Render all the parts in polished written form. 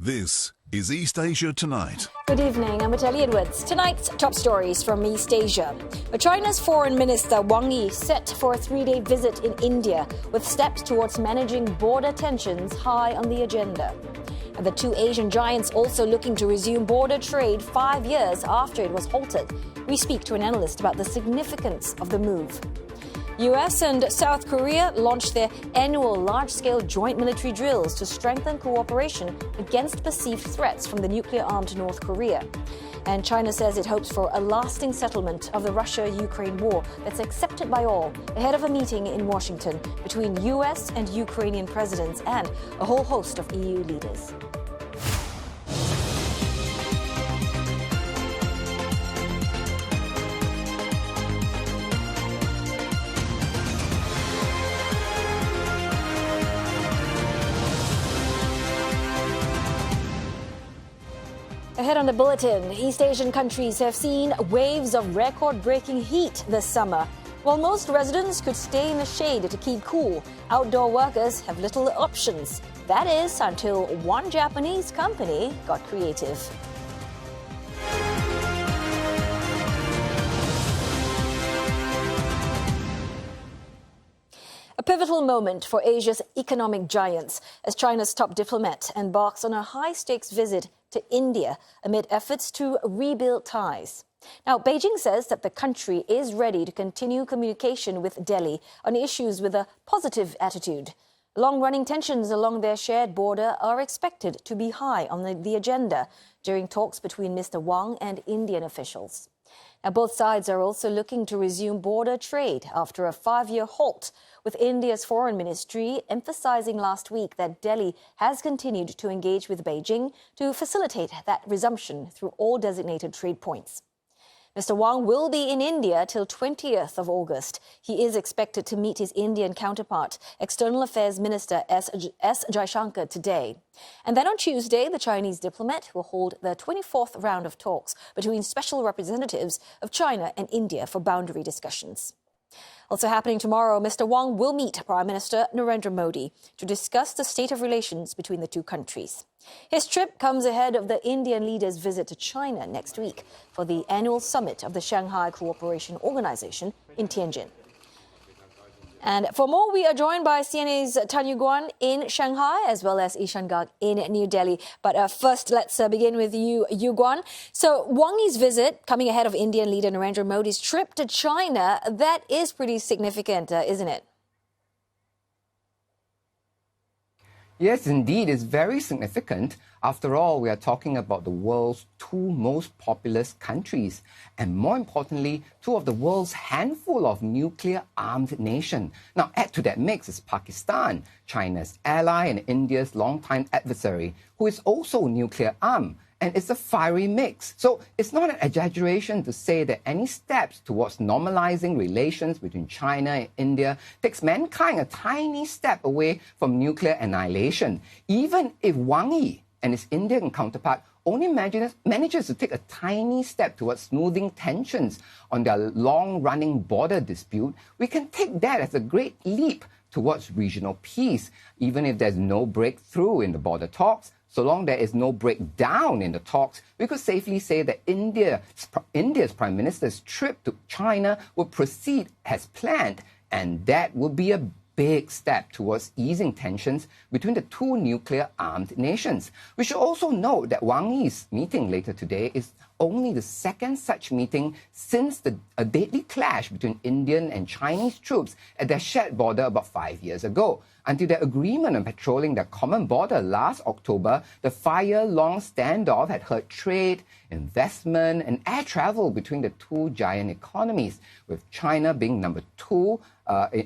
This is East Asia Tonight. Good evening, I'm Vitaly Edwards. Tonight's top stories from East Asia. China's Foreign Minister Wang Yi set for a three-day visit in India, with steps towards managing border tensions high on the agenda. And the two Asian giants also looking to resume border trade 5 years after it was halted. We speak to an analyst about the significance of the move. US and South Korea launched their annual large-scale joint military drills to strengthen cooperation against perceived threats from the nuclear-armed North Korea. And China says it hopes for a lasting settlement of the Russia-Ukraine war that's accepted by all ahead of a meeting in Washington between US and Ukrainian presidents and a whole host of EU leaders. Ahead on the bulletin, East Asian countries have seen waves of record-breaking heat this summer. While most residents could stay in the shade to keep cool, outdoor workers have little options. That is, until one Japanese company got creative. A pivotal moment for Asia's economic giants as China's top diplomat embarks on a high-stakes visit to India amid efforts to rebuild ties. Now, Beijing says that the country is ready to continue communication with Delhi on issues with a positive attitude. Long-running tensions along their shared border are expected to be high on the agenda during talks between Mr. Wang and Indian officials. Now, both sides are also looking to resume border trade after a 5-year halt, with India's foreign ministry emphasizing last week that Delhi has continued to engage with Beijing to facilitate that resumption through all designated trade points. Mr. Wang will be in India till 20th of August. He is expected to meet his Indian counterpart, External Affairs Minister S. Jaishankar, today. And then on Tuesday, the Chinese diplomat will hold the 24th round of talks between special representatives of China and India for boundary discussions. Also happening tomorrow, Mr. Wang will meet Prime Minister Narendra Modi to discuss the state of relations between the two countries. His trip comes ahead of the Indian leader's visit to China next week for the annual summit of the Shanghai Cooperation Organization in Tianjin. And for more, we are joined by CNA's Tan Guan in Shanghai, as well as Ishan Garg in New Delhi. But first, let's begin with you, Guan. So Wang Yi's visit, coming ahead of Indian leader Narendra Modi's trip to China, that is pretty significant, isn't it? Yes, indeed, it's very significant. After all, we are talking about the world's two most populous countries, and more importantly, two of the world's handful of nuclear-armed nations. Now, add to that mix is Pakistan, China's ally and India's longtime adversary, who is also nuclear-armed. And it's a fiery mix. So it's not an exaggeration to say that any steps towards normalizing relations between China and India takes mankind a tiny step away from nuclear annihilation. Even if Wang Yi and his Indian counterpart only manages to take a tiny step towards smoothing tensions on their long-running border dispute, we can take that as a great leap towards regional peace. Even if there's no breakthrough in the border talks, so long there is no breakdown in the talks, we could safely say that India's Prime Minister's trip to China will proceed as planned, and that would be a big step towards easing tensions between the two nuclear-armed nations. We should also note that Wang Yi's meeting later today is only the second such meeting since a deadly clash between Indian and Chinese troops at their shared border about 5 years ago. Until their agreement on patrolling their common border last October, the 5-year-long standoff had hurt trade, investment, and air travel between the two giant economies, with China being number 2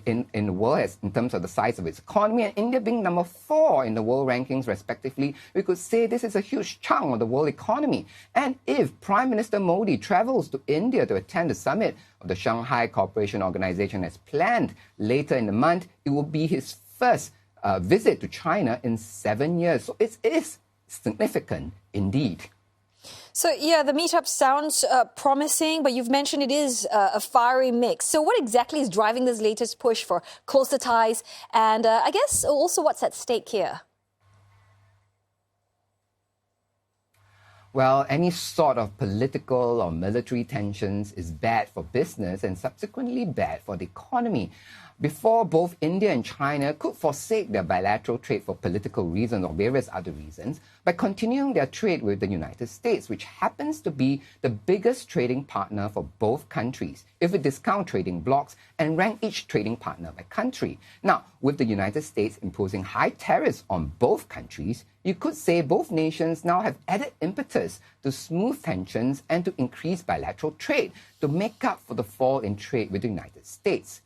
in the world in terms of the size of its economy, and India being number 4 in the world rankings, respectively. We could say this is a huge chunk of the world economy. And if Prime Minister Modi travels to India to attend the summit of the Shanghai Cooperation Organization as planned later in the month, it will be his first visit to China in 7 years. So it is significant indeed. So, yeah, the meetup sounds promising, but you've mentioned it is a fiery mix. So what exactly is driving this latest push for closer ties? And I guess also what's at stake here? Well, any sort of political or military tensions is bad for business and subsequently bad for the economy. Before both India and China could forsake their bilateral trade for political reasons or various other reasons, by continuing their trade with the United States, which happens to be the biggest trading partner for both countries, if we discount trading blocs and rank each trading partner by country. Now, with the United States imposing high tariffs on both countries, you could say both nations now have added impetus to smooth tensions and to increase bilateral trade to make up for the fall in trade with the United States.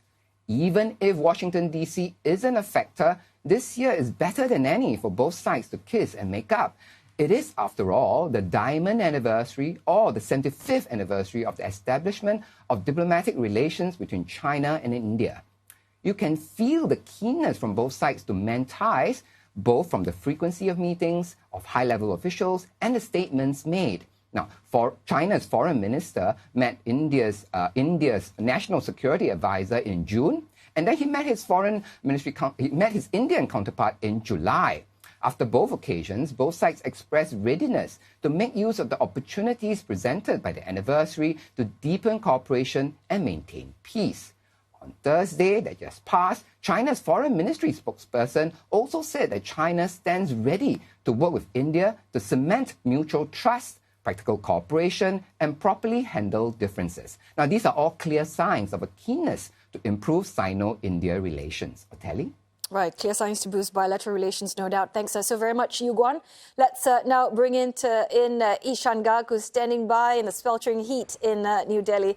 Even if Washington, D.C. isn't a factor, this year is better than any for both sides to kiss and make up. It is, after all, the diamond anniversary or the 75th anniversary of the establishment of diplomatic relations between China and India. You can feel the keenness from both sides to mend ties, both from the frequency of meetings of high-level officials and the statements made. Now, China's foreign minister met India's national security advisor in June, and then he met his Indian counterpart in July. After both occasions, both sides expressed readiness to make use of the opportunities presented by the anniversary to deepen cooperation and maintain peace. On Thursday that just passed, China's foreign ministry spokesperson also said that China stands ready to work with India to cement mutual trust, practical cooperation, and properly handle differences. Now, these are all clear signs of a keenness to improve Sino-India relations. Oteli? Right, clear signs to boost bilateral relations, no doubt. Thanks so very much, Yu Guan. Let's now bring in Ishan Garg, who's standing by in the sweltering heat in New Delhi.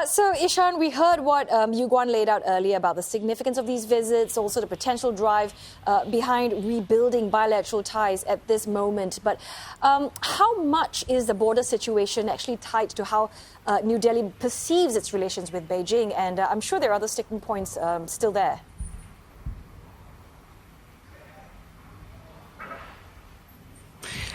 So, Ishan, we heard what Yu Guan laid out earlier about the significance of these visits, also the potential drive behind rebuilding bilateral ties at this moment. But how much is the border situation actually tied to how New Delhi perceives its relations with Beijing? And I'm sure there are other sticking points still there.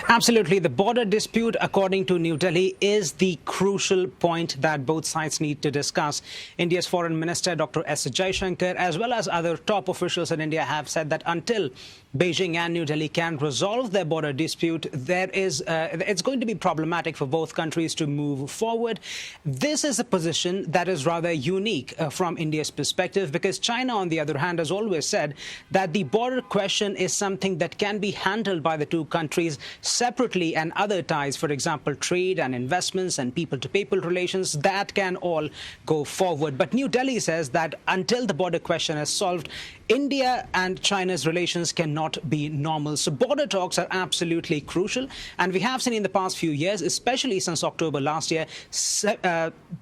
Absolutely. The border dispute, according to New Delhi, is the crucial point that both sides need to discuss. India's Foreign Minister, Dr. S. Jaishankar, as well as other top officials in India have said that until Beijing and New Delhi can resolve their border dispute, it's going to be problematic for both countries to move forward. This is a position that is rather unique from India's perspective, because China, on the other hand, has always said that the border question is something that can be handled by the two countries separately, and other ties, for example, trade and investments and people-to-people relations, that can all go forward. But New Delhi says that until the border question is solved, India and China's relations cannot be normal. So border talks are absolutely crucial. And we have seen in the past few years, especially since October last year,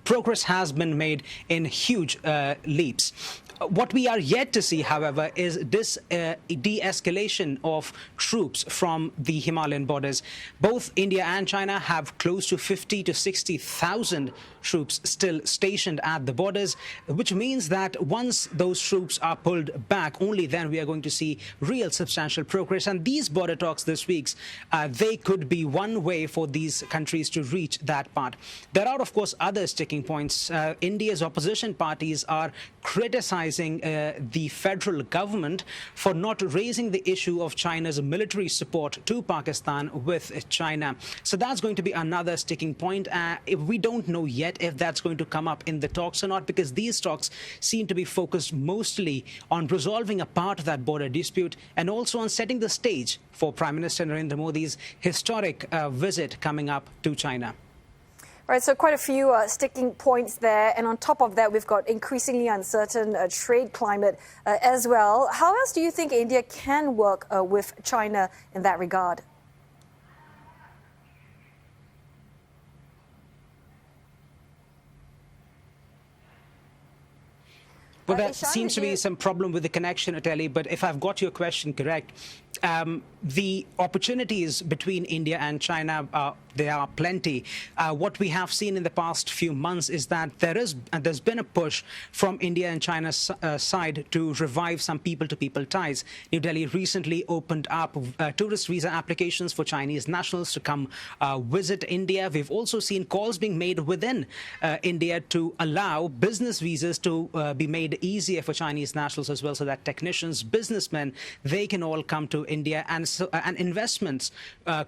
progress has been made in huge leaps. What we are yet to see, however, is this de-escalation of troops from the Himalayan borders. Both India and China have close to 50 to 60,000 troops still stationed at the borders, which means that once those troops are pulled back, only then we are going to see real substantial progress. And these border talks this week, they could be one way for these countries to reach that part. There are, of course, other sticking points. India's opposition parties are criticizing the federal government for not raising the issue of China's military support to Pakistan with China. So that's going to be another sticking point. We don't know yet if that's going to come up in the talks or not, because these talks seem to be focused mostly on resolving a part of that border dispute and also on setting the stage for Prime Minister Narendra Modi's historic visit coming up to China. Right, so quite a few sticking points there. And on top of that, we've got increasingly uncertain trade climate as well. How else do you think India can work with China in that regard? Well, there seems to be some problem with the connection, Ateli, but if I've got your question correct, the opportunities between India and China, there are plenty. What we have seen in the past few months is that there's been a push from India and China's side to revive some people-to-people ties. New Delhi recently opened up tourist visa applications for Chinese nationals to come visit India. We've also seen calls being made within India to allow business visas to be made easier for Chinese nationals as well, so that technicians, businessmen, they can all come to India, and investments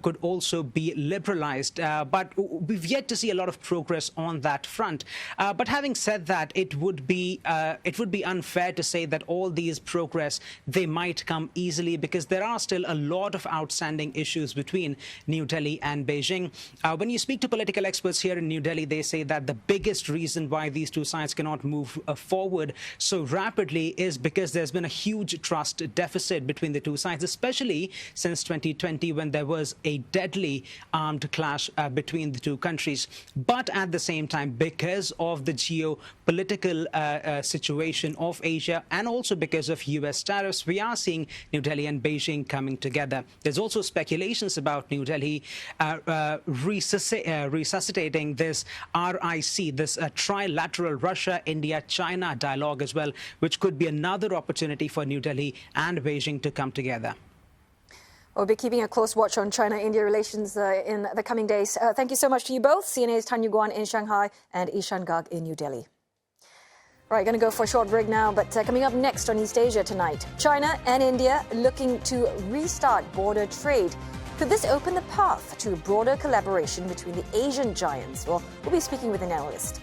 could also be liberalized. But we've yet to see a lot of progress on that front. But having said that, it would be unfair to say that all these progress, they might come easily, because there are still a lot of outstanding issues between New Delhi and Beijing. When you speak to political experts here in New Delhi, they say that the biggest reason why these two sides cannot move forward so rapidly is because there's been a huge trust deficit between the two sides, especially since 2020, when there was a deadly armed clash between the two countries. But at the same time, because of the geopolitical situation of Asia, and also because of US tariffs, we are seeing New Delhi and Beijing coming together. There's also speculations about New Delhi resuscitating this RIC, this trilateral Russia-India-China dialogue as well, which could be another opportunity for New Delhi and Beijing to come together. We'll be keeping a close watch on China-India relations in the coming days. Thank you so much to you both. CNA's Tan Yuguan in Shanghai and Ishan Gag in New Delhi. All right, going to go for a short break now, but coming up next on East Asia tonight, China and India looking to restart border trade. Could this open the path to broader collaboration between the Asian giants? Well, we'll be speaking with an analyst.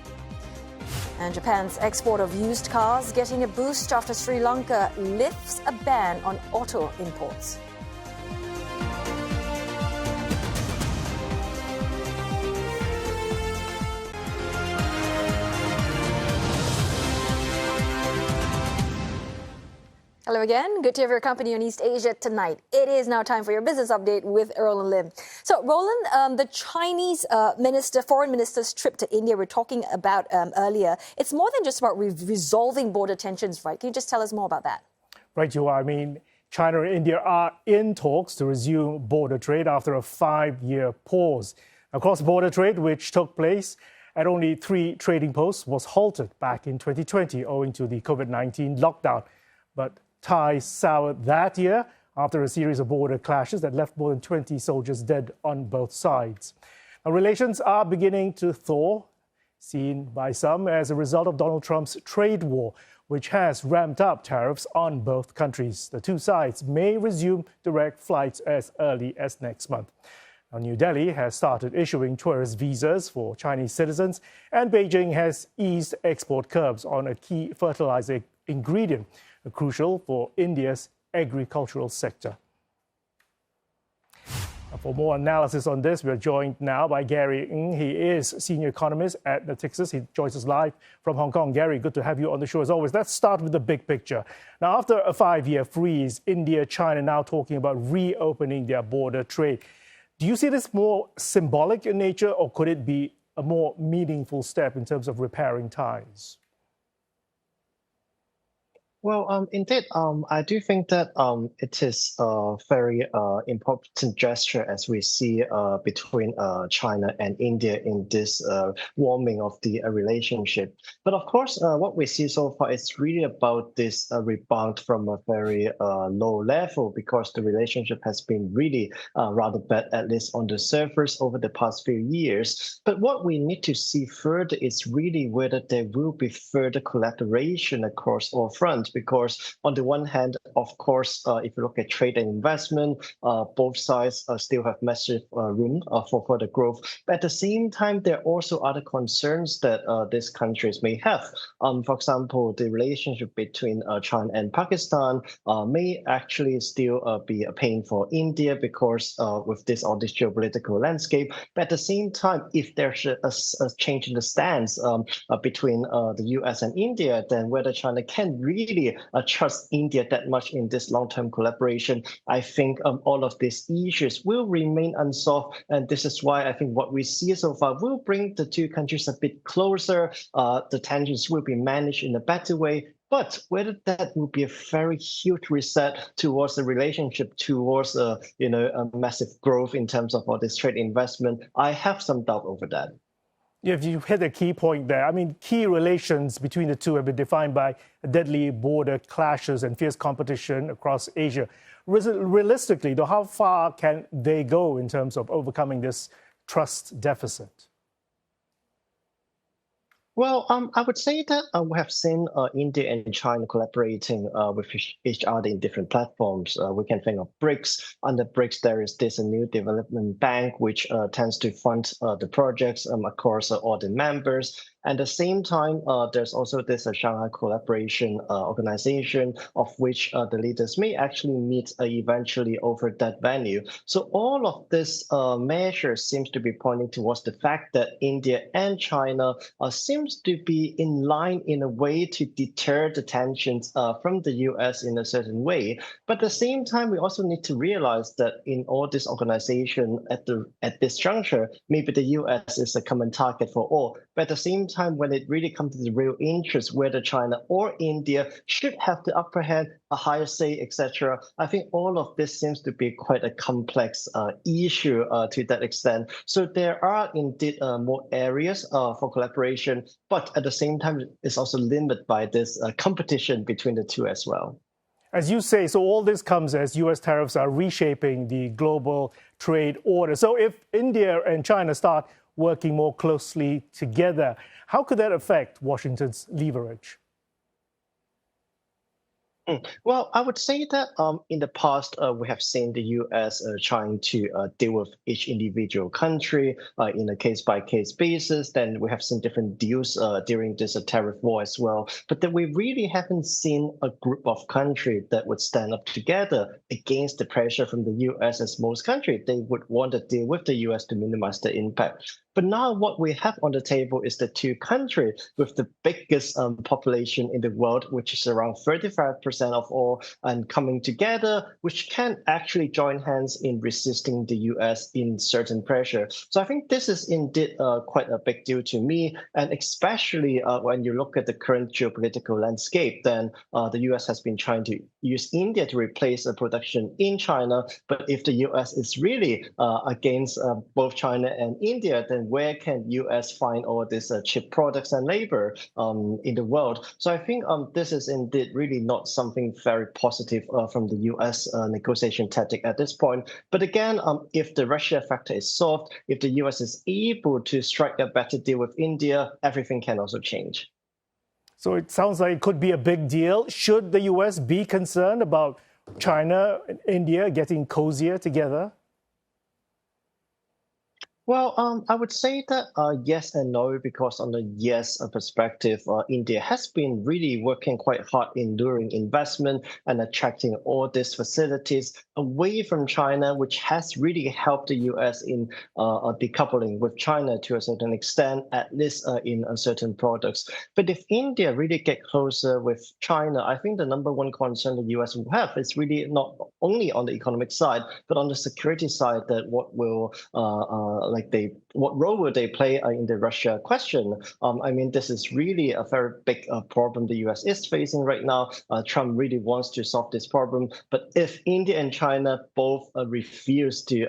And Japan's export of used cars getting a boost after Sri Lanka lifts a ban on auto imports. Hello again. Good to have your company on East Asia tonight. It is now time for your business update with Roland Lim. So, Roland, the Chinese foreign minister's trip to India we're talking about earlier, it's more than just about resolving border tensions, right? Can you just tell us more about that? Right, you are. I mean, China and India are in talks to resume border trade after a 5-year pause. Cross-border trade, which took place at only 3 trading posts, was halted back in 2020 owing to the COVID-19 lockdown. But ties soured that year after a series of border clashes that left more than 20 soldiers dead on both sides. Now, relations are beginning to thaw, seen by some as a result of Donald Trump's trade war, which has ramped up tariffs on both countries. The two sides may resume direct flights as early as next month. Now, New Delhi has started issuing tourist visas for Chinese citizens, and Beijing has eased export curbs on a key fertilizer ingredient, crucial for India's agricultural sector. For more analysis on this, we are joined now by Gary Ng. He is senior economist at Natixis. He joins us live from Hong Kong. Gary, good to have you on the show as always. Let's start with the big picture. Now, after a 5-year freeze, India, China now talking about reopening their border trade. Do you see this more symbolic in nature, or could it be a more meaningful step in terms of repairing ties? Well, indeed, I do think that it is a very important gesture as we see between China and India in this warming of the relationship. But of course, what we see so far is really about this rebound from a very low level, because the relationship has been really rather bad, at least on the surface, over the past few years. But what we need to see further is really whether there will be further collaboration across all fronts. Because on the one hand, of course, if you look at trade and investment, both sides still have massive room for further growth. But at the same time, there are also other concerns that these countries may have. For example, the relationship between China and Pakistan may actually still be a pain for India, because with this geopolitical landscape. But at the same time, if there's a change in the stance between the US and India, then whether China can really trust India that much in this long-term collaboration, I think all of these issues will remain unsolved. And this is why I think what we see so far will bring the two countries a bit closer. The tensions will be managed in a better way. But whether that will be a very huge reset towards the relationship, towards a massive growth in terms of all this trade investment, I have some doubt over that. Yeah, you hit a key point there. I mean, key relations between the two have been defined by deadly border clashes and fierce competition across Asia. Realistically, though, how far can they go in terms of overcoming this trust deficit? Well, I would say that we have seen India and China collaborating with each other in different platforms. We can think of BRICS. Under BRICS, there is this new development bank which tends to fund the projects across all the members. At the same time, there's also this Shanghai Collaboration Organization, of which the leaders may actually meet eventually over that venue. So all of this measures seems to be pointing towards the fact that India and China seems to be in line in a way to deter the tensions from the US in a certain way. But at the same time, we also need to realize that in all this organization at this juncture, maybe the US is a common target for all. But at the same time, when it really comes to the real interest, whether China or India should have the upper hand, a higher say, etc., I think all of this seems to be quite a complex issue to that extent. So there are indeed more areas for collaboration, but at the same time, it's also limited by this competition between the two as well. As you say, so all this comes as U.S. tariffs are reshaping the global trade order. So if India and China start working more closely together, how could that affect Washington's leverage? Well, I would say that in the past, we have seen the U.S. Trying to deal with each individual country in a case-by-case basis. Then we have seen different deals during this tariff war as well. But then we really haven't seen a group of countries that would stand up together against the pressure from the U.S. as most countries. They would want to deal with the U.S. to minimize the impact. But now what we have on the table is the two countries with the biggest population in the world, which is around 35% of all, and coming together, which can actually join hands in resisting the US in certain pressure. So I think this is indeed quite a big deal to me. And especially when you look at the current geopolitical landscape, then the US has been trying to use India to replace production in China. But if the US is really against both China and India, then where can US find all these cheap products and labor in the world? So I think this is indeed really not something very positive from the US negotiation tactic at this point. But again, if the Russia factor is solved, if the US is able to strike a better deal with India, everything can also change. So it sounds like it could be a big deal. Should the US be concerned about China and India getting cozier together? Well, I would say that yes and no, because on the yes perspective, India has been really working quite hard in luring investment and attracting all these facilities away from China, which has really helped the US in decoupling with China to a certain extent, at least in certain products. But if India really get closer with China, I think the number one concern the US will have is really not only on the economic side, but on the security side, that what role will they play in the Russia question? I mean, this is really a very big problem the US is facing right now. Trump really wants to solve this problem. But if India and China both refuse to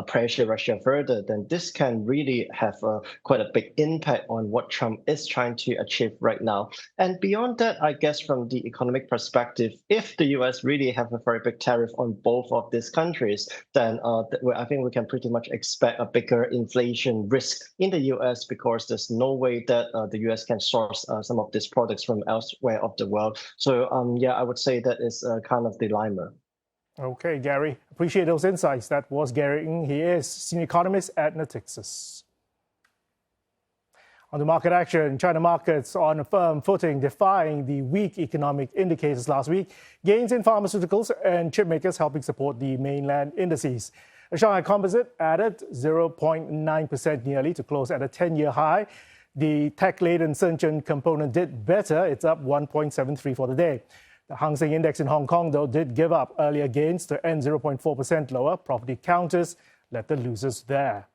pressure Russia further, then this can really have quite a big impact on what Trump is trying to achieve right now. And beyond that, I guess from the economic perspective, if the US really have a very big tariff on both of these countries, then I think we can pretty much expect a bigger inflation risk in the US, because there's no way that the US can source some of these products from elsewhere of the world. So yeah, I would say that is kind of the dilemma. Okay, Gary, appreciate those insights. That was Gary Ng. He is senior economist at Natixis. On the market action, China markets on a firm footing, defying the weak economic indicators last week. Gains in pharmaceuticals and chip makers helping support the mainland indices. The Shanghai Composite added 0.9% nearly to close at a 10-year high. The tech-laden Shenzhen component did better. It's up 1.73 for the day. The Hang Seng Index in Hong Kong, though, did give up earlier gains to end 0.4% lower. Property counters led the losers there.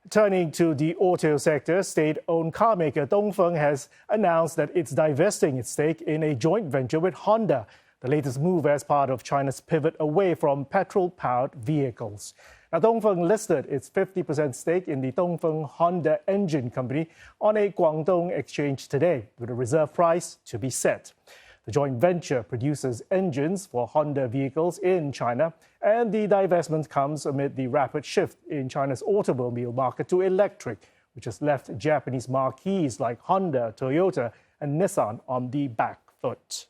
Turning to the auto sector, state-owned car maker Dongfeng has announced that it's divesting its stake in a joint venture with Honda, the latest move as part of China's pivot away from petrol-powered vehicles. Now, Dongfeng listed its 50% stake in the Dongfeng Honda Engine Company on a Guangdong exchange today, with a reserve price to be set. The joint venture produces engines for Honda vehicles in China, and the divestment comes amid the rapid shift in China's automobile market to electric, which has left Japanese marquees like Honda, Toyota, and Nissan on the back foot.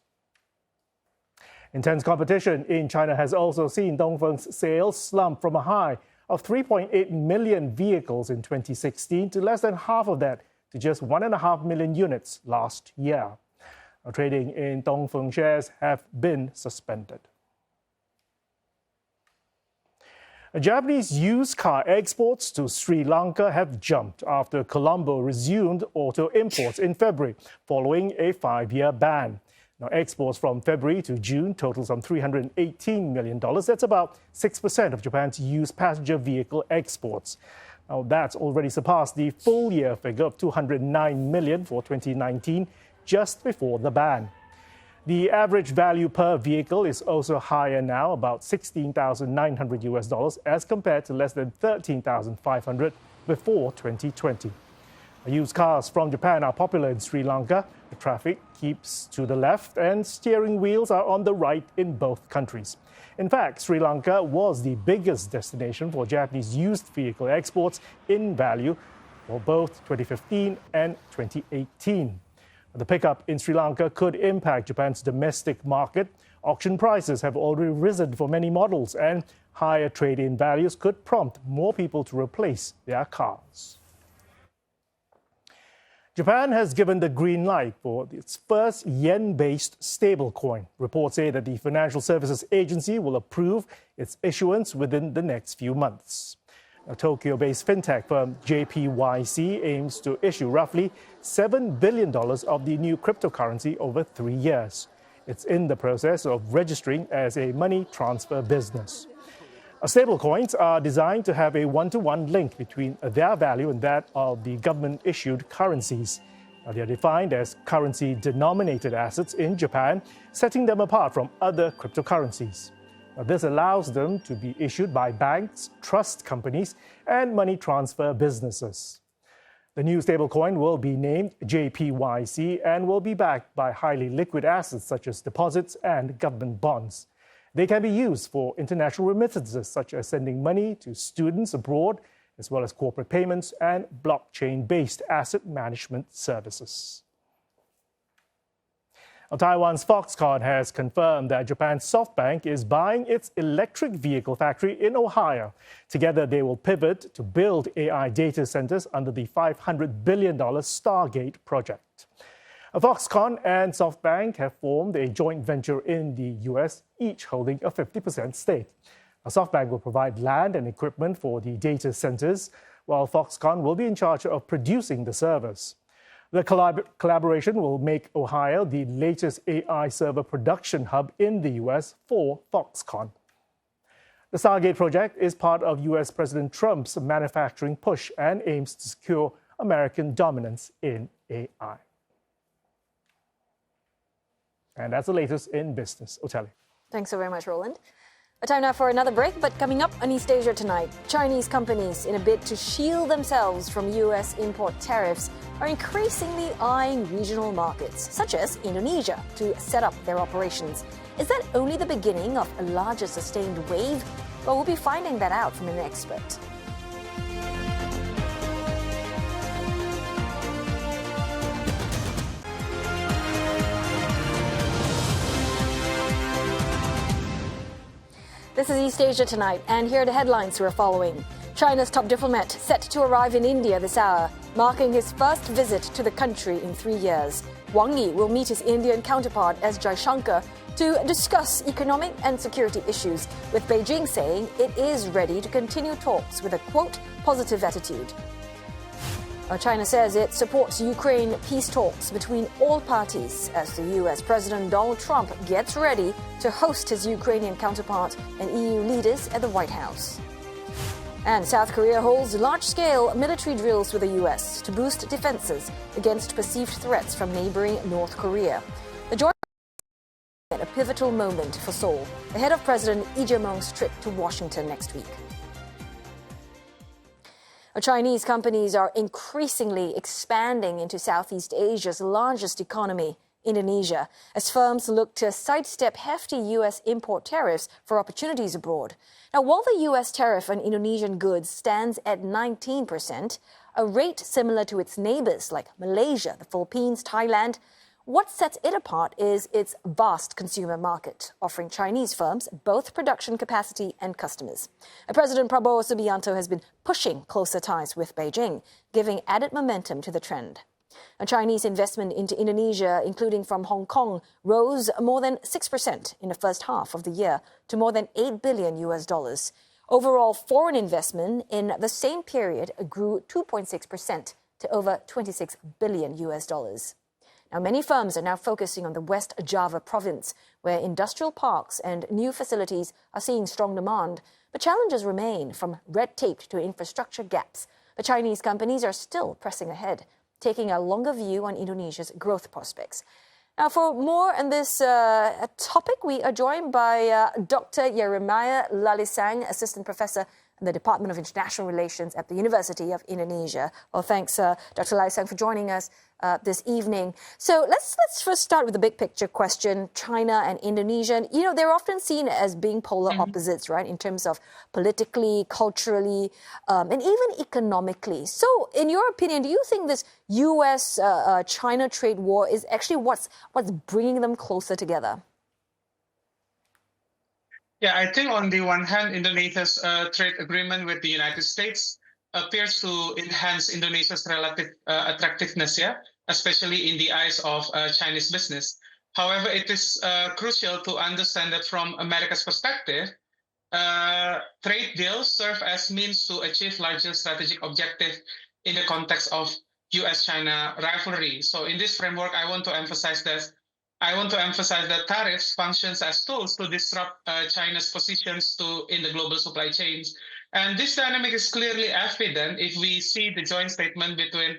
Intense competition in China has also seen Dongfeng's sales slump from a high of 3.8 million vehicles in 2016 to less than half of that, to just 1.5 million units last year. Now, trading in Dongfeng shares have been suspended. Japanese used car exports to Sri Lanka have jumped after Colombo resumed auto imports in February, following a 5-year ban. Now, exports from February to June total some $318 million. That's about 6% of Japan's used passenger vehicle exports. Now, that's already surpassed the full-year figure of $209 million for 2019, just before the ban. The average value per vehicle is also higher now, about $16,900 as compared to less than $13,500 before 2020. Used cars from Japan are popular in Sri Lanka. The traffic keeps to the left and steering wheels are on the right in both countries. In fact, Sri Lanka was the biggest destination for Japanese used vehicle exports in value for both 2015 and 2018. The pickup in Sri Lanka could impact Japan's domestic market. Auction prices have already risen for many models, and higher trade-in values could prompt more people to replace their cars. Japan has given the green light for its first yen-based stablecoin. Reports say that the Financial Services Agency will approve its issuance within the next few months. A Tokyo-based fintech firm JPYC aims to issue roughly $7 billion of the new cryptocurrency over 3 years. It's in the process of registering as a money transfer business. Stablecoins are designed to have a one-to-one link between their value and that of the government-issued currencies. They are defined as currency-denominated assets in Japan, setting them apart from other cryptocurrencies. This allows them to be issued by banks, trust companies, and money transfer businesses. The new stablecoin will be named JPYC and will be backed by highly liquid assets such as deposits and government bonds. They can be used for international remittances, such as sending money to students abroad, as well as corporate payments and blockchain-based asset management services. Taiwan's Foxconn has confirmed that Japan's SoftBank is buying its electric vehicle factory in Ohio. Together, they will pivot to build AI data centers under the $500 billion Stargate project. Foxconn and SoftBank have formed a joint venture in the U.S., each holding a 50% stake. SoftBank will provide land and equipment for the data centers, while Foxconn will be in charge of producing the servers. The collaboration will make Ohio the latest AI server production hub in the U.S. for Foxconn. The Stargate project is part of U.S. President Trump's manufacturing push and aims to secure American dominance in AI. And that's the latest in business. Oteli. Thanks so very much, Roland. A time now for another break, but coming up on East Asia tonight, Chinese companies, in a bid to shield themselves from U.S. import tariffs, are increasingly eyeing regional markets, such as Indonesia, to set up their operations. Is that only the beginning of a larger sustained wave? Well, we'll be finding that out from an expert. This is East Asia Tonight, and here are the headlines we're following. China's top diplomat set to arrive in India this hour, marking his first visit to the country in 3 years. Wang Yi will meet his Indian counterpart S. Jaishankar to discuss economic and security issues, with Beijing saying it is ready to continue talks with a, quote, positive attitude. China says it supports Ukraine peace talks between all parties as the U.S. President Donald Trump gets ready to host his Ukrainian counterpart and EU leaders at the White House. And South Korea holds large-scale military drills with the U.S. to boost defenses against perceived threats from neighboring North Korea. The joint a pivotal moment for Seoul, ahead of President Lee Jae-myung's trip to Washington next week. Chinese companies are increasingly expanding into Southeast Asia's largest economy, Indonesia, as firms look to sidestep hefty U.S. import tariffs for opportunities abroad. Now, while the U.S. tariff on Indonesian goods stands at 19%, a rate similar to its neighbors like Malaysia, the Philippines, Thailand, what sets it apart is its vast consumer market, offering Chinese firms both production capacity and customers. President Prabowo Subianto has been pushing closer ties with Beijing, giving added momentum to the trend. A Chinese investment into Indonesia, including from Hong Kong, rose more than 6% in the first half of the year to more than $8 billion. Overall, foreign investment in the same period grew 2.6% to over $26 billion. Now, many firms are now focusing on the West Java province, where industrial parks and new facilities are seeing strong demand. But challenges remain, from red tape to infrastructure gaps. The Chinese companies are still pressing ahead, taking a longer view on Indonesia's growth prospects. Now, for more on this topic, we are joined by Dr. Yeremia Lalisang, Assistant Professor in the Department of International Relations at the University of Indonesia. Well, thanks, Dr. Lalisang, for joining us this evening. So let's first start with the big picture question. China and Indonesia, you know, they're often seen as being polar opposites, right, in terms of politically, culturally, and even economically. So in your opinion, do you think this U.S.-China trade war is actually what's bringing them closer together? Yeah, I think on the one hand, Indonesia's trade agreement with the United States appears to enhance Indonesia's relative attractiveness, especially in the eyes of Chinese business. However, it is crucial to understand that from America's perspective, trade deals serve as means to achieve larger strategic objectives in the context of U.S.-China rivalry. So in this framework, I want to emphasize that tariffs functions as tools to disrupt China's positions in the global supply chains. And this dynamic is clearly evident if we see the joint statement between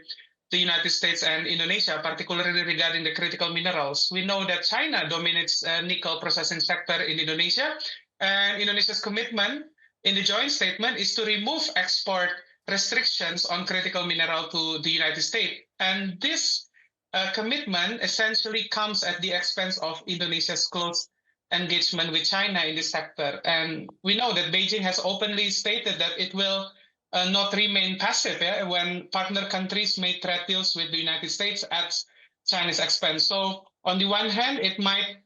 the United States and Indonesia, particularly regarding the critical minerals. We know that China dominates nickel processing sector in Indonesia, and Indonesia's commitment in the joint statement is to remove export restrictions on critical mineral to the United States. And this commitment essentially comes at the expense of Indonesia's close engagement with China in this sector. And we know that Beijing has openly stated that it will not remain passive when partner countries make trade deals with the United States at China's expense. So on the one hand, it might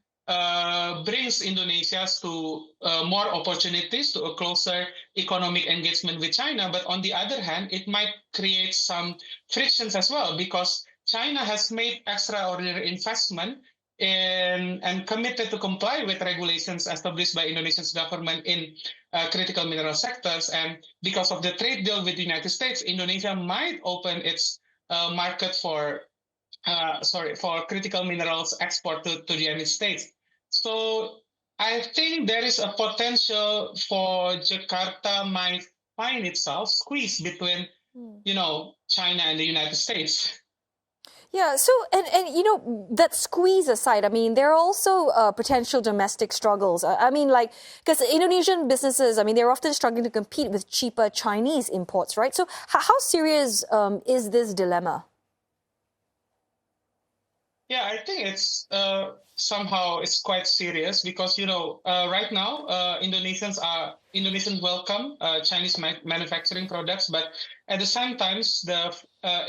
brings Indonesia to more opportunities, to a closer economic engagement with China. But on the other hand, it might create some frictions as well, because China has made extraordinary investment and committed to comply with regulations established by Indonesia's government in critical mineral sectors. And because of the trade deal with the United States, Indonesia might open its market for critical minerals export to the United States. So I think there is a potential for Jakarta might find itself squeezed between, China and the United States. Yeah, so, and you know, that squeeze aside, I mean, there are also potential domestic struggles. I mean, like, because Indonesian businesses, I mean, they're often struggling to compete with cheaper Chinese imports, right? So how serious is this dilemma? Yeah, I think it's somehow it's quite serious because, right now, Indonesians welcome Chinese manufacturing products, but at the same time, the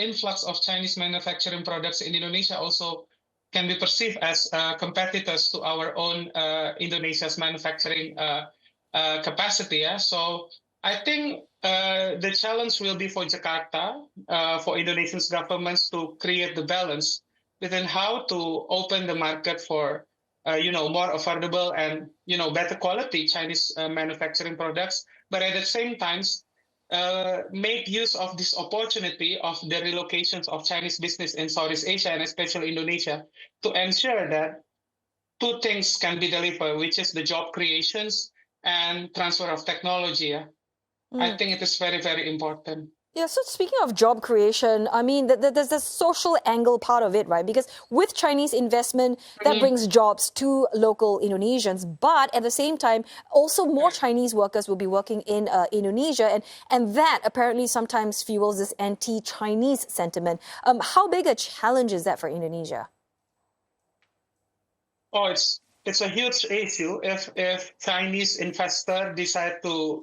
influx of Chinese manufacturing products in Indonesia also can be perceived as competitors to our own Indonesia's manufacturing capacity. Yeah? So I think the challenge will be for Jakarta, for Indonesia's governments to create the balance within how to open the market for, more affordable and, better quality Chinese manufacturing products, but at the same time, make use of this opportunity of the relocations of Chinese business in Southeast Asia and especially Indonesia to ensure that two things can be delivered, which is the job creations and transfer of technology. I think it is very, very important. Yeah, so speaking of job creation, I mean, there's the social angle part of it, right? Because with Chinese investment, that brings jobs to local Indonesians. But at the same time, also more Chinese workers will be working in Indonesia. And that apparently sometimes fuels this anti-Chinese sentiment. How big a challenge is that for Indonesia? Oh, it's a huge issue if Chinese investors decide to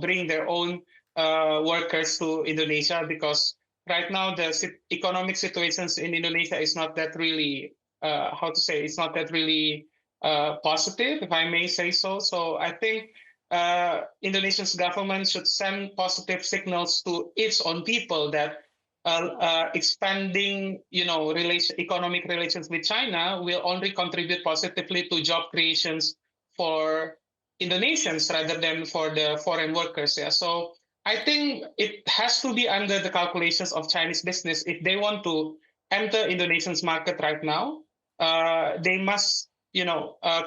bring their own workers to Indonesia, because right now the economic situations in Indonesia is not that really how to say, it's not that really positive, if I may say so. So I think Indonesia's government should send positive signals to its own people that expanding, economic relations with China will only contribute positively to job creations for Indonesians rather than for the foreign workers. Yeah, so I think it has to be under the calculations of Chinese business. If they want to enter Indonesian's market right now, they must,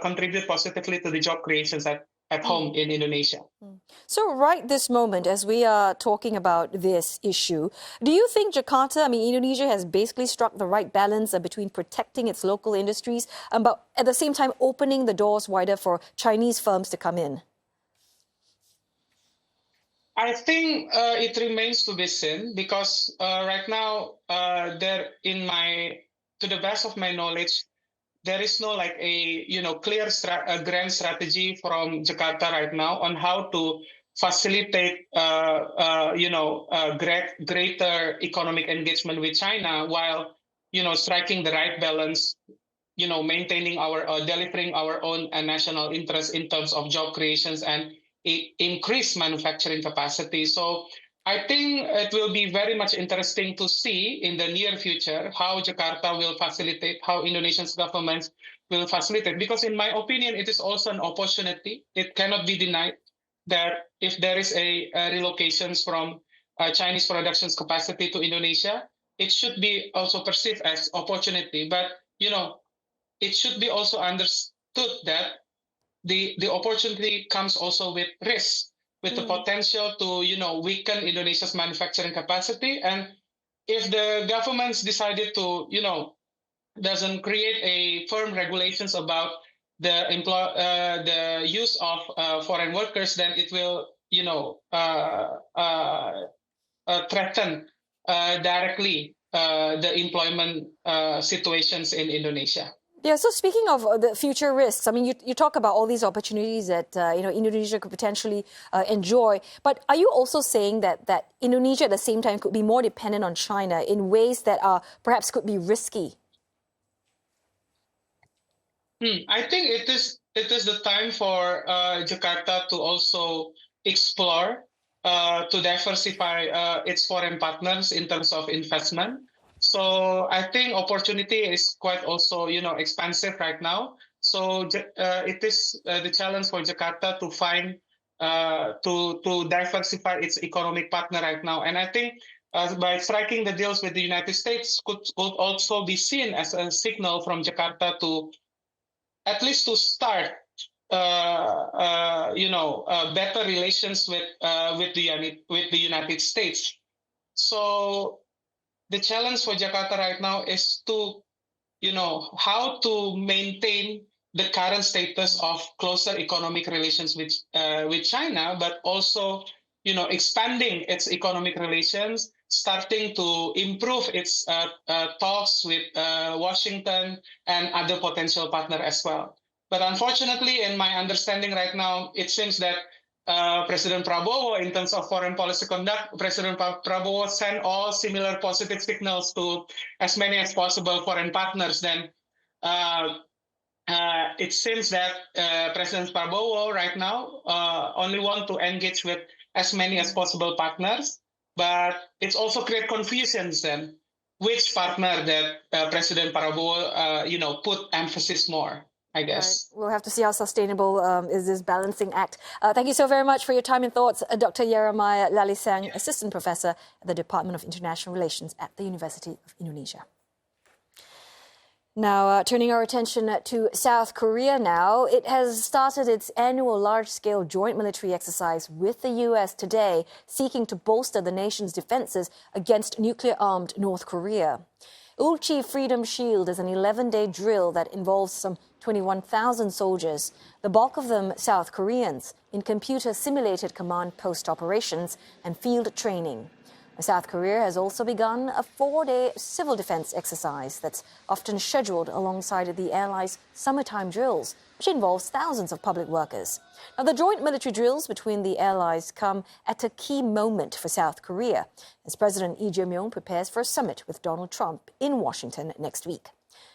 contribute positively to the job creations at home in Indonesia. So right this moment, as we are talking about this issue, do you think Jakarta, Indonesia has basically struck the right balance between protecting its local industries, but at the same time opening the doors wider for Chinese firms to come in? I think it remains to be seen, because right now, to the best of my knowledge, there is no like a clear grand strategy from Jakarta right now on how to facilitate greater economic engagement with China, while striking the right balance, maintaining our delivering our own national interest in terms of job creations and increased manufacturing capacity. So I think it will be very much interesting to see in the near future how Jakarta will facilitate, how Indonesia's government will facilitate. Because in my opinion, it is also an opportunity. It cannot be denied that if there is a relocations from Chinese production's capacity to Indonesia, it should be also perceived as opportunity. But it should be also understood that the opportunity comes also with risk, with the potential to weaken Indonesia's manufacturing capacity. And if the government's decided to doesn't create a firm regulations about the use of foreign workers, then it will threaten directly the employment situations in Indonesia. Yeah, so speaking of the future risks, you talk about all these opportunities that Indonesia could potentially enjoy, but are you also saying that Indonesia at the same time could be more dependent on China in ways that perhaps could be risky? I think it is the time for Jakarta to also explore, to diversify its foreign partners in terms of investment. So I think opportunity is quite also expansive right now. So it is the challenge for Jakarta to find to diversify its economic partner right now. And I think by striking the deals with the United States could also be seen as a signal from Jakarta to at least to start better relations with the United States. So the challenge for Jakarta right now is to how to maintain the current status of closer economic relations with China, but also expanding its economic relations, starting to improve its talks with Washington and other potential partners as well. But unfortunately, in my understanding right now, it seems that President Prabowo, in terms of foreign policy conduct, President Prabowo sent all similar positive signals to as many as possible foreign partners. Then it seems that President Prabowo right now only want to engage with as many as possible partners, but it's also create confusions then which partner that President Prabowo put emphasis more, I guess. Right. We'll have to see how sustainable is this balancing act. Thank you so very much for your time and thoughts, Dr. Yeremia Lalisang, Assistant Professor at the Department of International Relations at the University of Indonesia. Now, turning our attention to South Korea now. It has started its annual large-scale joint military exercise with the U.S. today, seeking to bolster the nation's defenses against nuclear-armed North Korea. Ulchi Freedom Shield is an 11-day drill that involves some 21,000 soldiers, the bulk of them South Koreans, in computer-simulated command post operations and field training. South Korea has also begun a 4-day civil defense exercise that's often scheduled alongside the allies' summertime drills, which involves thousands of public workers. Now, the joint military drills between the allies come at a key moment for South Korea, as President Lee Jae-myung prepares for a summit with Donald Trump in Washington next week.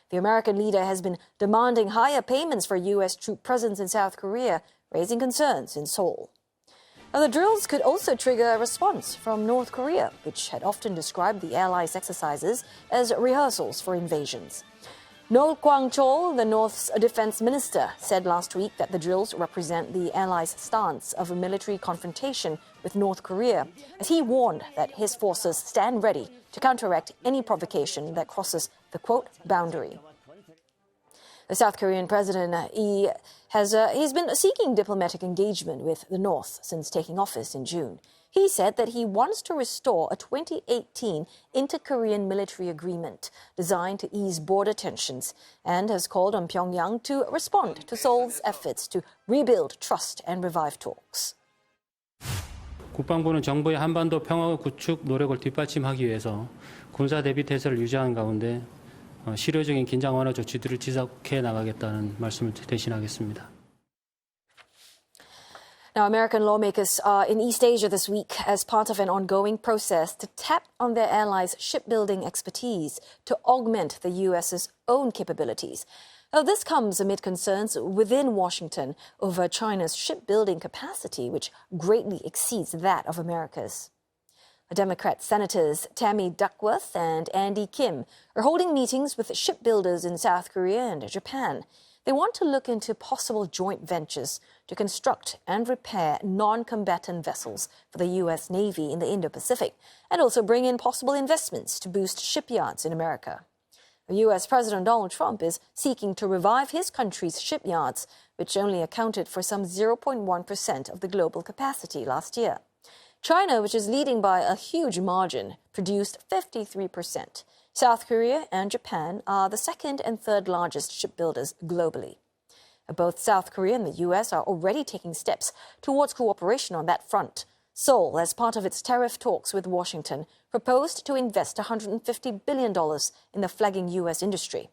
The American leader has been demanding higher payments for U.S. troop presence in South Korea, raising concerns in Seoul. Now, the drills could also trigger a response from North Korea, which had often described the allies' exercises as rehearsals for invasions. No Kwang-chol, the North's defense minister, said last week that the drills represent the allies' stance of a military confrontation with North Korea, as he warned that his forces stand ready to counteract any provocation that crosses the, quote, boundary. The South Korean President Yi he's been seeking diplomatic engagement with the North since taking office in June. He said that he wants to restore a 2018 inter-Korean military agreement designed to ease border tensions and has called on Pyongyang to respond to Seoul's efforts to rebuild trust and revive talks. 국방부는 정부의 한반도 평화 구축 노력을 뒷받침하기 위해서 군사 대비 태세를 유지하는 가운데 실효적인 긴장 완화 조치들을 지속해 나가겠다는 말씀을 대신하겠습니다. Now, American lawmakers are in East Asia this week as part of an ongoing process to tap on their allies' shipbuilding expertise to augment the U.S.'s own capabilities. Now, this comes amid concerns within Washington over China's shipbuilding capacity, which greatly exceeds that of America's. Democrat Senators Tammy Duckworth and Andy Kim are holding meetings with shipbuilders in South Korea and Japan. They want to look into possible joint ventures to construct and repair non-combatant vessels for the U.S. Navy in the Indo-Pacific and also bring in possible investments to boost shipyards in America. U.S. President Donald Trump is seeking to revive his country's shipyards, which only accounted for some 0.1% of the global capacity last year. China, which is leading by a huge margin, produced 53%. South Korea and Japan are the second and third largest shipbuilders globally. Both South Korea and the U.S. are already taking steps towards cooperation on that front. Seoul, as part of its tariff talks with Washington, proposed to invest $150 billion in the flagging U.S. industry.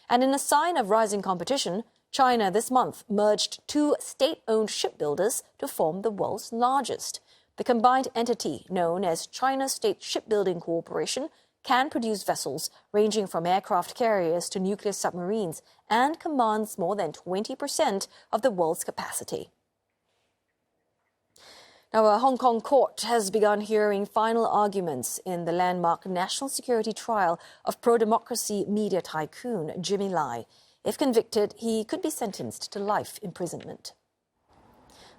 And in a sign of rising competition, China this month merged two state-owned shipbuilders to form the world's largest. The combined entity, known as China State Shipbuilding Corporation, can produce vessels ranging from aircraft carriers to nuclear submarines and commands more than 20% of the world's capacity. Now, a Hong Kong court has begun hearing final arguments in the landmark national security trial of pro-democracy media tycoon Jimmy Lai. If convicted, he could be sentenced to life imprisonment.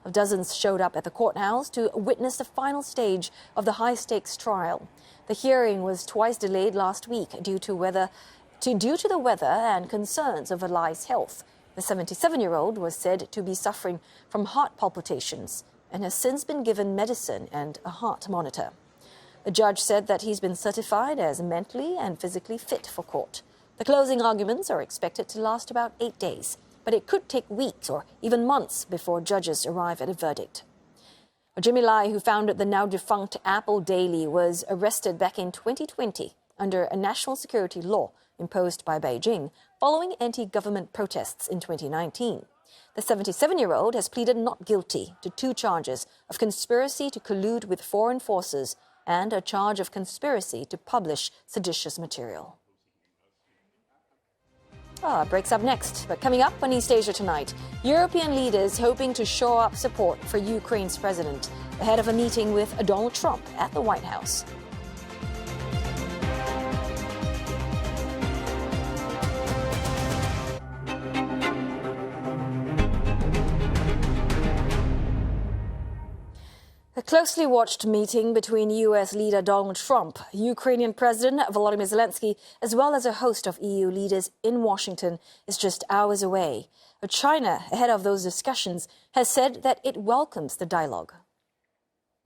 Dozens showed up at the courthouse to witness the final stage of the high-stakes trial. The hearing was twice delayed last week due to the weather and concerns over Lai's health. The 77-year-old was said to be suffering from heart palpitations and has since been given medicine and a heart monitor. The judge said that he's been certified as mentally and physically fit for court. The closing arguments are expected to last about 8 days, but it could take weeks or even months before judges arrive at a verdict. Jimmy Lai, who founded the now-defunct Apple Daily, was arrested back in 2020 under a national security law imposed by Beijing following anti-government protests in 2019. The 77-year-old has pleaded not guilty to 2 charges of conspiracy to collude with foreign forces and a charge of conspiracy to publish seditious material. Breaks up next, but coming up on East Asia tonight, European leaders hoping to shore up support for Ukraine's president ahead of a meeting with Donald Trump at the White House. A closely watched meeting between U.S. leader Donald Trump, Ukrainian President Volodymyr Zelensky, as well as a host of EU leaders in Washington is just hours away. China, ahead of those discussions, has said that it welcomes the dialogue.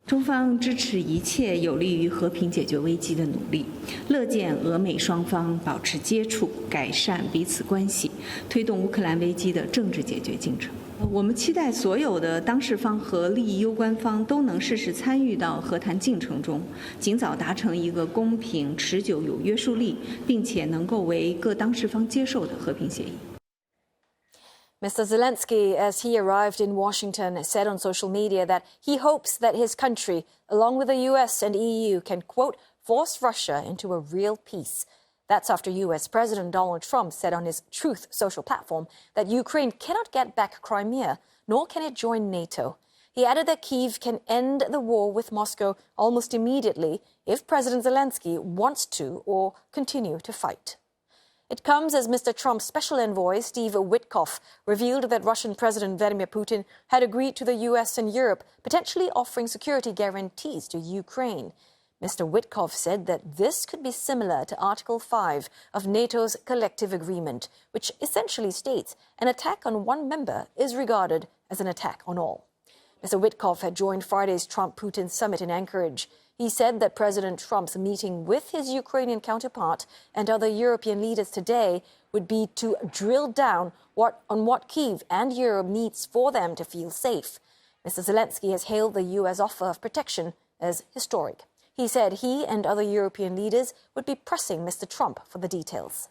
中方支持一切有利于和平解决危机的努力，乐见俄美双方保持接触，改善彼此关系，推动乌克兰危机的政治解决进程。我们期待所有的当事方和利益攸关方都能适时参与到和谈进程中，尽早达成一个公平、持久、有约束力，并且能够为各当事方接受的和平协议。Mr. Zelensky, as he arrived in Washington, said on social media that he hopes that his country, along with the US and EU, can, quote, force Russia into a real peace. That's after US President Donald Trump said on his Truth social platform that Ukraine cannot get back Crimea, nor can it join NATO. He added that Kyiv can end the war with Moscow almost immediately if President Zelensky wants to or continue to fight. It comes as Mr. Trump's special envoy, Steve Witkoff, revealed that Russian President Vladimir Putin had agreed to the US and Europe potentially offering security guarantees to Ukraine. Mr. Witkoff said that this could be similar to Article 5 of NATO's collective agreement, which essentially states an attack on one member is regarded as an attack on all. Mr. Witkoff had joined Friday's Trump-Putin summit in Anchorage. He said that President Trump's meeting with his Ukrainian counterpart and other European leaders today would be to drill down on what Kyiv and Europe needs for them to feel safe. Mr. Zelensky has hailed the U.S. offer of protection as historic. He said he and other European leaders would be pressing Mr. Trump for the details.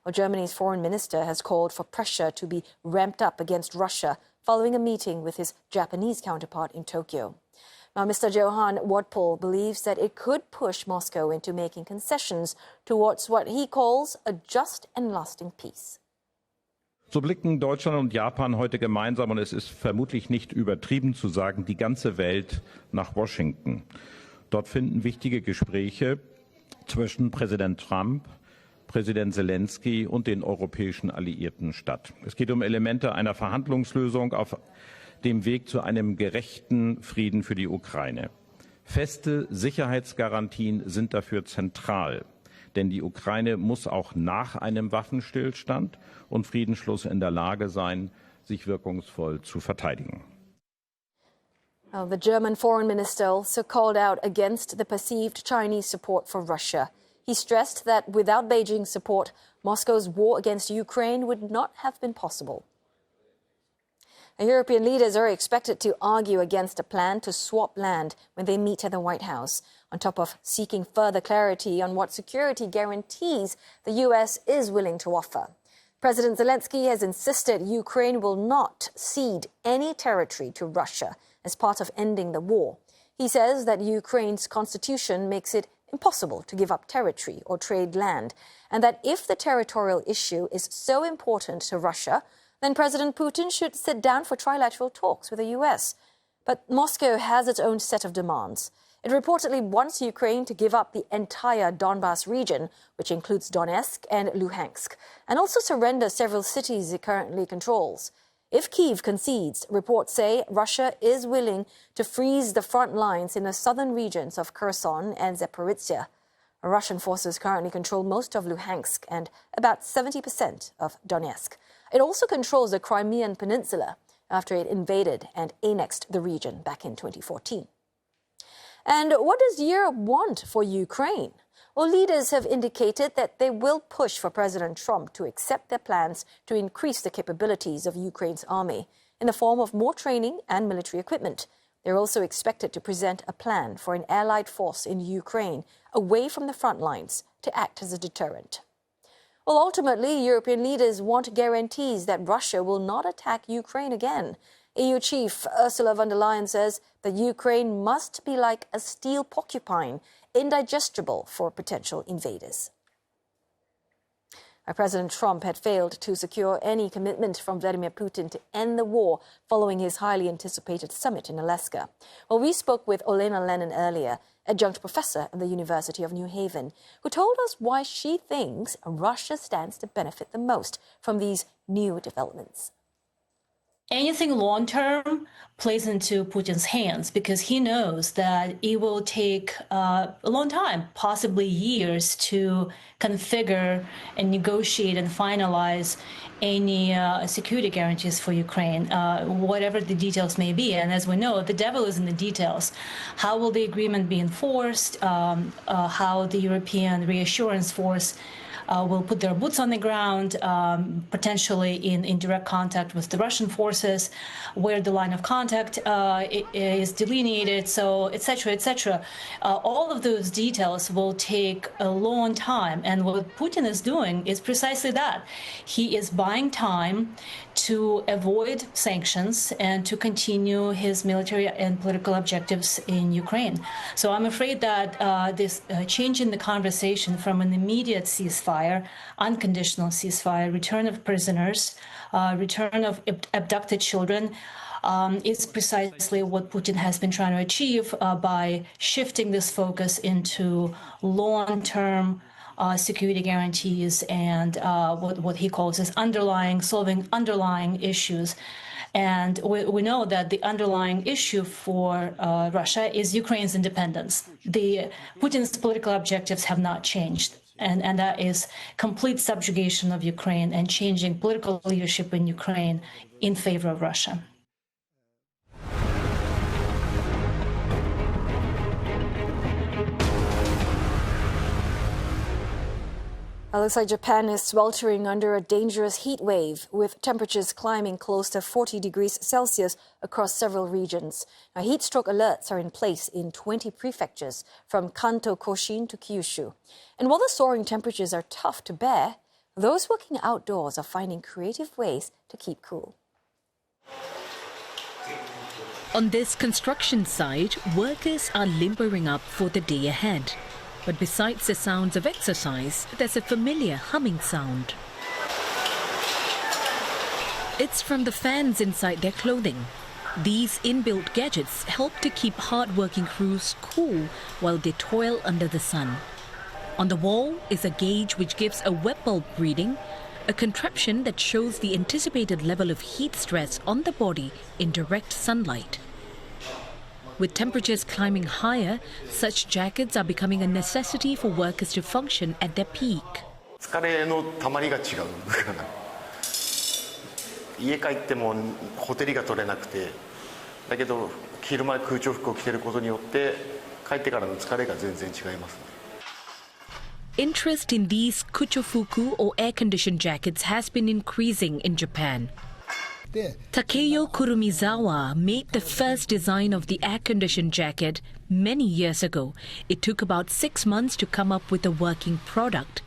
Well, Germany's foreign minister has called for pressure to be ramped up against Russia following a meeting with his Japanese counterpart in Tokyo. Now, Mr. Johann Wadpol believes that it could push Moscow into making concessions towards what he calls a just and lasting peace. So blicken Deutschland und Japan heute gemeinsam, und es ist vermutlich nicht übertrieben zu sagen, die ganze Welt nach Washington. Dort finden wichtige Gespräche zwischen Präsident Trump, Präsident Zelensky und den europäischen Alliierten statt. Es geht um Elemente einer Verhandlungslösung auf dem Weg zu einem gerechten Frieden für die Ukraine. Feste Sicherheitsgarantien sind dafür zentral, denn die Ukraine muss auch nach einem Waffenstillstand und Friedensschluss in der Lage sein, sich wirkungsvoll zu verteidigen. Well, the German foreign minister also called out against the perceived Chinese support for Russia. He stressed that without Beijing's support, Moscow's war against Ukraine would not have been possible. European leaders are expected to argue against a plan to swap land when they meet at the White House, on top of seeking further clarity on what security guarantees the U.S. is willing to offer. President Zelensky has insisted Ukraine will not cede any territory to Russia as part of ending the war. He says that Ukraine's constitution makes it impossible to give up territory or trade land, and that if the territorial issue is so important to Russia, then President Putin should sit down for trilateral talks with the U.S. But Moscow has its own set of demands. It reportedly wants Ukraine to give up the entire Donbas region, which includes Donetsk and Luhansk, and also surrender several cities it currently controls. If Kyiv concedes, reports say Russia is willing to freeze the front lines in the southern regions of Kherson and Zaporizhia. Russian forces currently control most of Luhansk and about 70% of Donetsk. It also controls the Crimean Peninsula after it invaded and annexed the region back in 2014. And what does Europe want for Ukraine? Well, leaders have indicated that they will push for President Trump to accept their plans to increase the capabilities of Ukraine's army in the form of more training and military equipment. They're also expected to present a plan for an allied force in Ukraine away from the front lines to act as a deterrent. Well, ultimately, European leaders want guarantees that Russia will not attack Ukraine again. EU chief Ursula von der Leyen says that Ukraine must be like a steel porcupine, indigestible for potential invaders. President Trump had failed to secure any commitment from Vladimir Putin to end the war following his highly anticipated summit in Alaska. Well, we spoke with Olena Lennon earlier, adjunct professor at the University of New Haven, who told us why she thinks Russia stands to benefit the most from these new developments. Anything long-term plays into Putin's hands because he knows that it will take a long time, possibly years, to configure and negotiate and finalize any security guarantees for Ukraine, whatever the details may be. And as we know, the devil is in the details. How will the agreement be enforced? How the European Reassurance Force will put their boots on the ground, potentially in direct contact with the Russian forces, where the line of contact is delineated, so etc., etc. All of those details will take a long time, and what Putin is doing is precisely that. He is buying time to avoid sanctions and to continue his military and political objectives in Ukraine. So I'm afraid that this change in the conversation from an immediate ceasefire, unconditional ceasefire, return of prisoners, return of abducted children, is precisely what Putin has been trying to achieve by shifting this focus into long-term security guarantees and what he calls as solving underlying issues. And we know that the underlying issue for Russia is Ukraine's independence. Putin's political objectives have not changed. And that is complete subjugation of Ukraine and changing political leadership in Ukraine in favor of Russia. It looks like Japan is sweltering under a dangerous heat wave, with temperatures climbing close to 40 degrees Celsius across several regions. Now, heat stroke alerts are in place in 20 prefectures, from Kanto Koshin to Kyushu. And while the soaring temperatures are tough to bear, those working outdoors are finding creative ways to keep cool. On this construction site, workers are limbering up for the day ahead. But besides the sounds of exercise, there's a familiar humming sound. It's from the fans inside their clothing. These inbuilt gadgets help to keep hard-working crews cool while they toil under the sun. On the wall is a gauge which gives a wet bulb reading, a contraption that shows the anticipated level of heat stress on the body in direct sunlight. With temperatures climbing higher, such jackets are becoming a necessity for workers to function at their peak. 疲れのたまりが違う。家帰ってもホテルが取れなくて、だけど昼間空調服を着ていることによって帰ってからの疲れが全然違います。Interest in these kuchofuku or air-conditioned jackets has been increasing in Japan. Takeyo Kurumizawa made the first design of the air-conditioned jacket many years ago. It took about 6 months to come up with a working product.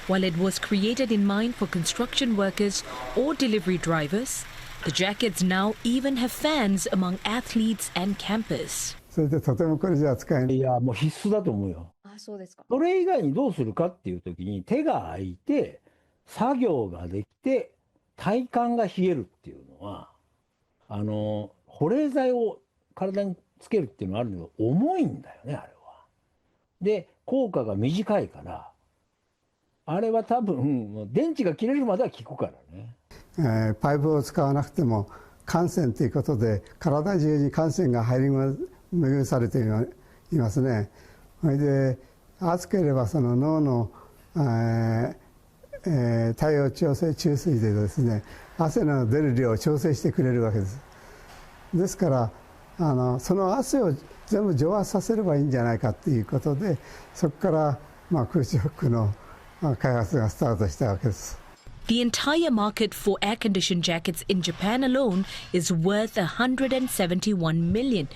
While it was created in mind for construction workers or delivery drivers, the jackets now even have fans among athletes and campers. それでとてもこれじゃ使えない。いや、もう必須だと思うよ。あ、そうですか。それ以外にどうするかっていうときに手が空いて作業ができて体幹が冷えるっていうのは保冷剤を体につけるっていうのがあるんだけど重いんだよねあれは。で効果が短いから。あれは多分電池が切れるまでは効くからね。パイプを使わなくても汗腺ということで体中に汗腺が入り巡されていますね。それで暑ければその脳の、体温調整注水でですね汗の出る量を調整してくれるわけです。ですからその汗を全部蒸発させればいいんじゃないかっていうことでそこから、空調服のThe entire market for air-conditioned jackets in Japan alone is worth $171 million.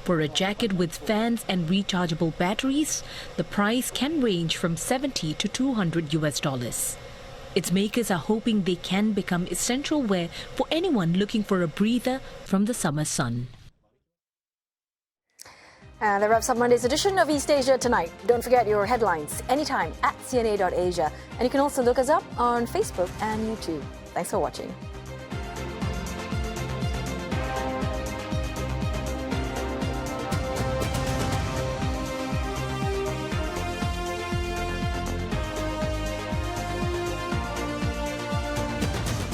For a jacket with fans and rechargeable batteries, the price can range from $70 to $200. Its makers are hoping they can become essential wear for anyone looking for a breather from the summer sun. And that wraps up Monday's edition of East Asia Tonight. Don't forget your headlines anytime at cna.asia. And you can also look us up on Facebook and YouTube. Thanks for watching.